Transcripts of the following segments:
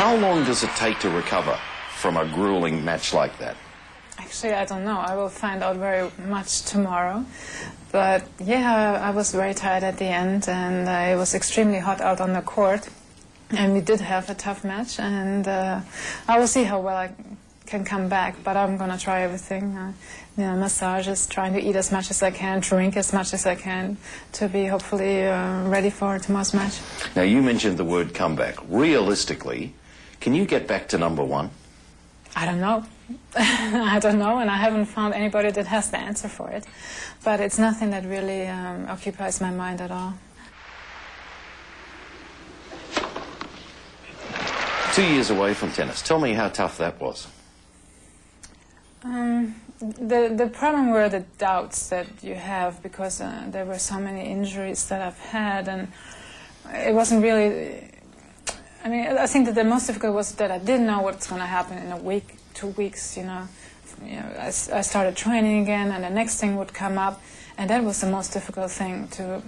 How long does it take to recover from a grueling match like that? Actually, I don't know. I will find out very much tomorrow. But yeah, I was very tired at the end, and it was extremely hot out on the court. And we did have a tough match, and I will see how well I can come back. But I'm going to try everything. Massages, trying to eat as much as I can, drink as much as I can to be hopefully ready for tomorrow's match. Now, you mentioned the word comeback. Realistically, can you get back to #1? I don't know. I don't know, and I haven't found anybody that has the answer for it. But it's nothing that really occupies my mind at all. 2 years away from tennis. Tell me how tough that was. The problem were the doubts that you have, because there were so many injuries that I've had, and it wasn't really... I mean, I think that the most difficult was that I didn't know what's going to happen in a week, 2 weeks, I started training again, and the next thing would come up, and that was the most difficult thing, to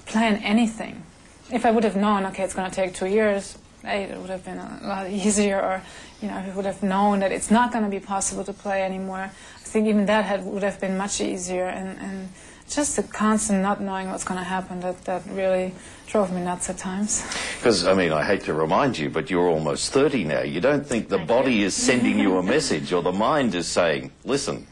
plan anything. If I would have known, okay, it's going to take 2 years, it would have been a lot easier, or, if I would have known that it's not going to be possible to play anymore, I think even that would have been much easier, and just the constant not knowing what's going to happen, that really drove me nuts at times. Because, I mean, I hate to remind you, but you're almost 30 now. You don't think the body is sending you a message, or the mind is saying, listen?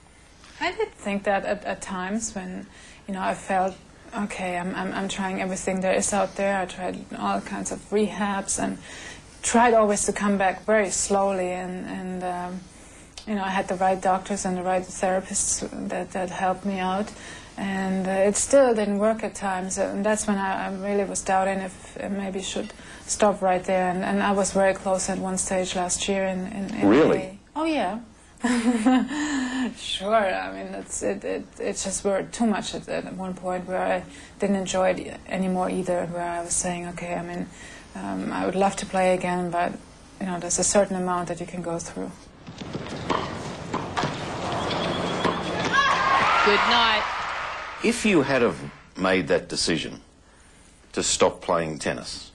I did think that at times when, I felt, okay, I'm trying everything there is out there. I tried all kinds of rehabs and tried always to come back very slowly, and I had the right doctors and the right therapists that helped me out. And it still didn't work at times, and that's when I really was doubting if I maybe should stop right there. And I was very close at one stage last year in Really? May. Oh yeah. Sure. I mean, it just were too much at one point where I didn't enjoy it anymore either. Where I was saying, okay, I mean, I would love to play again, but there's a certain amount that you can go through. Good night. If you had have made that decision to stop playing tennis,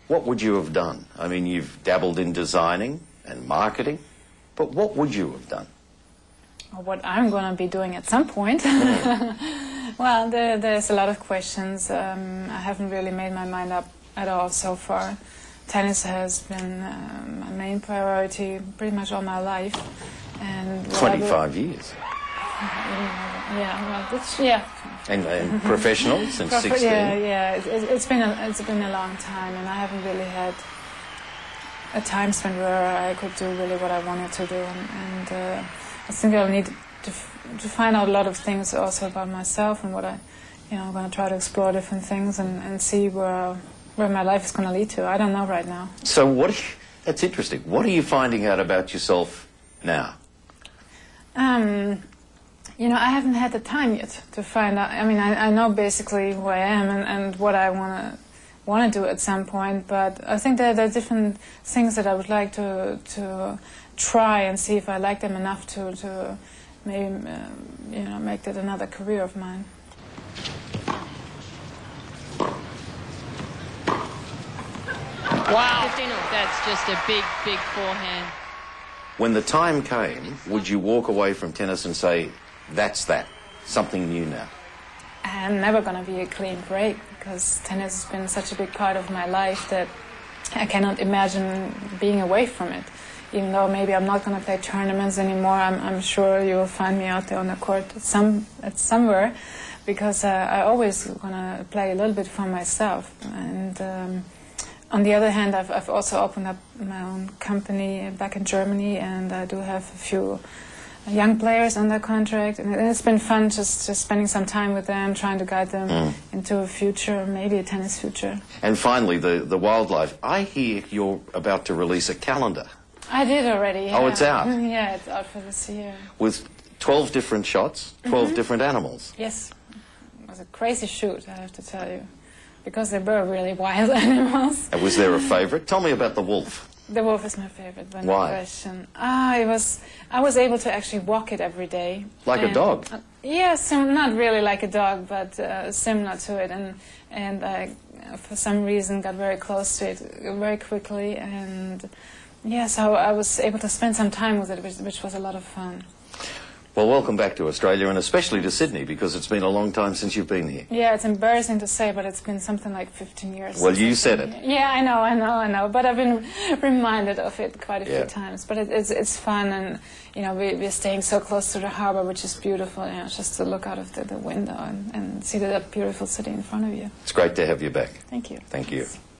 what would you have done? I mean, you've dabbled in designing and marketing, but what would you have done? What I'm going to be doing at some point. Well, there's a lot of questions. I haven't really made my mind up at all so far. Tennis has been my main priority pretty much all my life. And 25 years. Yeah, well, yeah. And professional since 16. Yeah. It's been a long time, and I haven't really had a time spent where I could do really what I wanted to do. And I think I'll need to find out a lot of things also about myself and what I'm going to try to explore different things and see where my life is going to lead to. I don't know right now. So that's interesting. What are you finding out about yourself now? I haven't had the time yet to find out. I mean, I know basically who I am and what I want to do at some point, but I think there are different things that I would like to try and see if I like them enough to maybe make that another career of mine. Wow, that's just a big forehand. When the time came, would you walk away from tennis and say, that's that, something new now? I'm never going to be a clean break, because tennis has been such a big part of my life that I cannot imagine being away from it. Even though maybe I'm not going to play tournaments anymore, I'm sure you will find me out there on the court somewhere, because I always going to play a little bit for myself. And on the other hand, I've also opened up my own company back in Germany, and I do have a few young players under contract, and it's been fun just spending some time with them, trying to guide them into a future, maybe a tennis future. And finally, the wildlife. I hear you're about to release a calendar. I did already, yeah. Oh, it's out? Yeah, it's out for this year. With 12 different shots, 12 different animals. Yes. It was a crazy shoot, I have to tell you, because they were really wild animals. And was there a favorite? Tell me about the wolf. The wolf is my favorite. Why? Question. I was able to actually walk it every day. Like a dog? Yes, not really like a dog, but similar to it. And I for some reason, got very close to it very quickly, and yeah, so I was able to spend some time with it, which was a lot of fun. Well, welcome back to Australia, and especially to Sydney, because it's been a long time since you've been here. Yeah, it's embarrassing to say, but it's been something like 15 years. Well, you said it. Yeah, I know. But I've been reminded of it quite a few times. But it's fun, and you know, we're staying so close to the harbour, which is beautiful. You know, just to look out of the window and see that beautiful city in front of you. It's great to have you back. Thank you. Thank you.